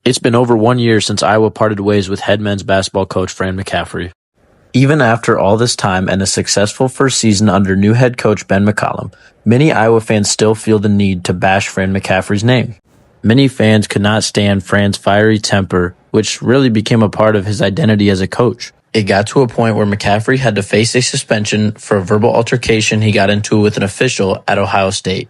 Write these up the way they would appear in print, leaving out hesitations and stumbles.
It's been over 1 year since Iowa parted ways with head men's basketball coach Fran McCaffery. Even after all this time and a successful first season under new head coach Ben McCollum, many Iowa fans still feel the need to bash Fran McCaffery's name. Many fans could not stand Fran's fiery temper, which really became a part of his identity as a coach. It got to a point where McCaffery had to face a suspension for a verbal altercation he got into with an official at Ohio State.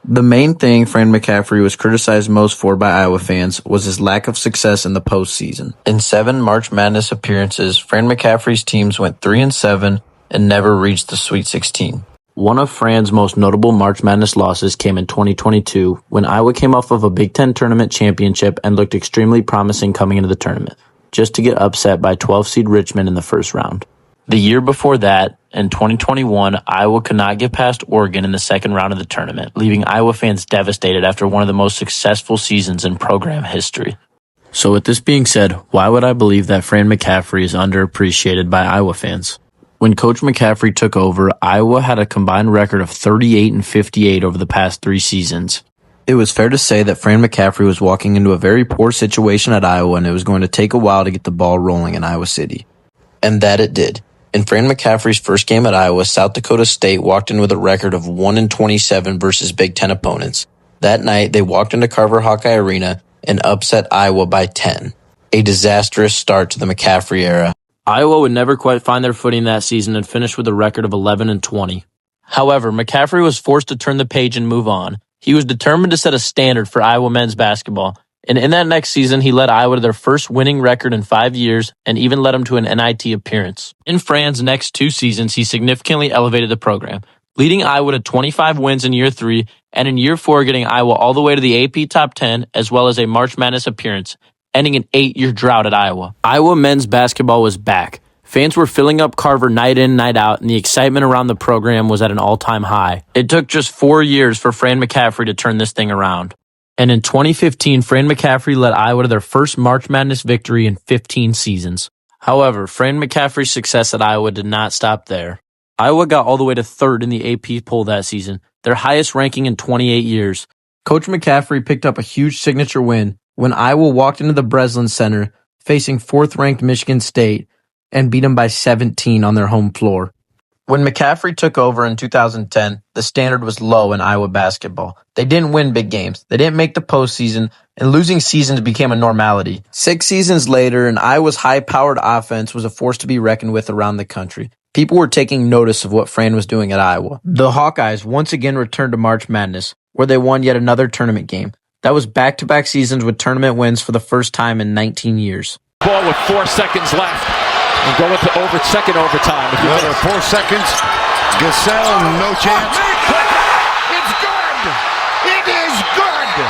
The main thing Fran McCaffery was criticized most for by Iowa fans was his lack of success in the postseason. In 7 March Madness appearances, Fran McCaffery's teams went 3-7 and never reached the Sweet 16. One of Fran's most notable March Madness losses came in 2022 when Iowa came off of a Big Ten tournament championship and looked extremely promising coming into the tournament, just to get upset by 12-seed Richmond in the first round. The year before that, in 2021, Iowa could not get past Oregon in the second round of the tournament, leaving Iowa fans devastated after one of the most successful seasons in program history. So with this being said, why would I believe that Fran McCaffery is underappreciated by Iowa fans? When Coach McCaffery took over, Iowa had a combined record of 38-58 over the past 3 seasons. It was fair to say that Fran McCaffery was walking into a very poor situation at Iowa, and it was going to take a while to get the ball rolling in Iowa City. And that it did. In Fran McCaffery's first game at Iowa, South Dakota State walked in with a record of 1-27 versus Big Ten opponents. That night, they walked into Carver Hawkeye Arena and upset Iowa by 10. A disastrous start to the McCaffery era. Iowa would never quite find their footing that season and finished with a record of 11-20. However, McCaffery was forced to turn the page and move on. He was determined to set a standard for Iowa men's basketball. And in that next season, he led Iowa to their first winning record in 5 years and even led them to an NIT appearance. In Fran's next 2 seasons, he significantly elevated the program, leading Iowa to 25 wins in year 3 and in year 4 getting Iowa all the way to the AP Top 10 as well as a March Madness appearance, ending an 8-year drought at Iowa. Iowa men's basketball was back. Fans were filling up Carver night in, night out, and the excitement around the program was at an all-time high. It took just 4 years for Fran McCaffery to turn this thing around. And in 2015, Fran McCaffery led Iowa to their first March Madness victory in 15 seasons. However, Fran McCaffery's success at Iowa did not stop there. Iowa got all the way to 3rd in the AP poll that season, their highest ranking in 28 years. Coach McCaffery picked up a huge signature win when Iowa walked into the Breslin Center facing 4th-ranked Michigan State and beat them by 17 on their home floor. When McCaffery took over in 2010, the standard was low in Iowa basketball. They didn't win big games, they didn't make the postseason, and losing seasons became a normality. 6 seasons later, and Iowa's high-powered offense was a force to be reckoned with around the country. People were taking notice of what Fran was doing at Iowa. The Hawkeyes once again returned to March Madness, where they won yet another tournament game. That was back-to-back seasons with tournament wins for the first time in 19 years. Ball with 4 seconds left. And go into second overtime. If Another 4 seconds. Gasell, no chance. It's good! It is good!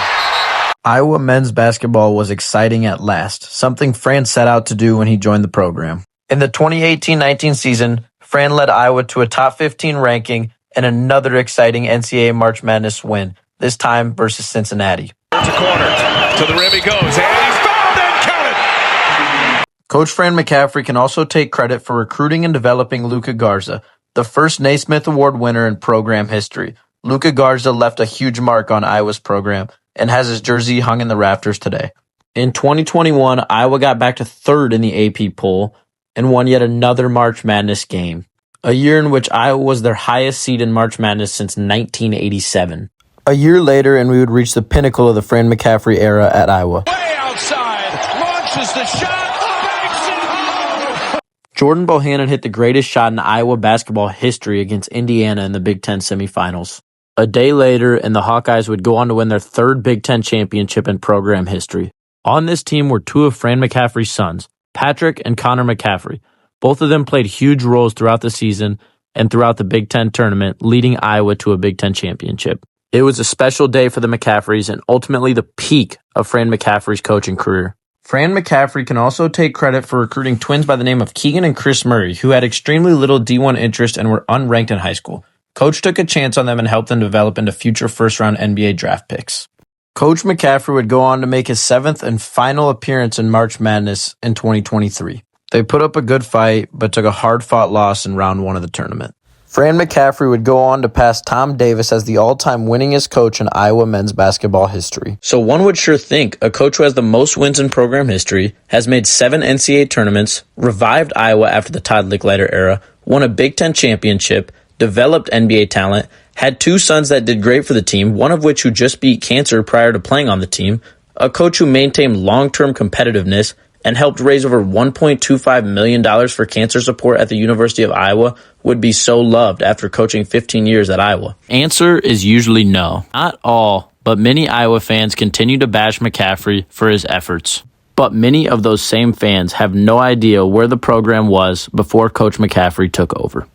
Iowa men's basketball was exciting at last, something Fran set out to do when he joined the program. In the 2018-19 season, Fran led Iowa to a top 15 ranking and another exciting NCAA March Madness win, this time versus Cincinnati. To corner, to the rim he goes, and he's fouled and counted! Coach Fran McCaffery can also take credit for recruiting and developing Luka Garza, the first Naismith Award winner in program history. Luka Garza left a huge mark on Iowa's program and has his jersey hung in the rafters today. In 2021, Iowa got back to 3rd in the AP poll and won yet another March Madness game, a year in which Iowa was their highest seed in March Madness since 1987. A year later, and we would reach the pinnacle of the Fran McCaffery era at Iowa. Way outside, launches the shot. Jordan Bohannon hit the greatest shot in Iowa basketball history against Indiana in the Big Ten semifinals. A day later, and the Hawkeyes would go on to win their 3rd Big Ten championship in program history. On this team were 2 of Fran McCaffery's sons, Patrick and Connor McCaffery. Both of them played huge roles throughout the season and throughout the Big Ten tournament, leading Iowa to a Big Ten championship. It was a special day for the McCafferys and ultimately the peak of Fran McCaffery's coaching career. Fran McCaffery can also take credit for recruiting twins by the name of Keegan and Chris Murray, who had extremely little D1 interest and were unranked in high school. Coach took a chance on them and helped them develop into future first-round NBA draft picks. Coach McCaffery would go on to make his 7th and final appearance in March Madness in 2023. They put up a good fight, but took a hard-fought loss in round 1 of the tournament. Fran McCaffery would go on to pass Tom Davis as the all-time winningest coach in Iowa men's basketball history. So one would sure think a coach who has the most wins in program history, has made 7 NCAA tournaments, revived Iowa after the Todd Licklider era, won a Big Ten championship, developed NBA talent, had 2 sons that did great for the team, one of which who just beat cancer prior to playing on the team, a coach who maintained long-term competitiveness, and helped raise over $1.25 million for cancer support at the University of Iowa would be so loved after coaching 15 years at Iowa? Answer is usually no. Not all, but many Iowa fans continue to bash McCaffery for his efforts. But many of those same fans have no idea where the program was before Coach McCaffery took over.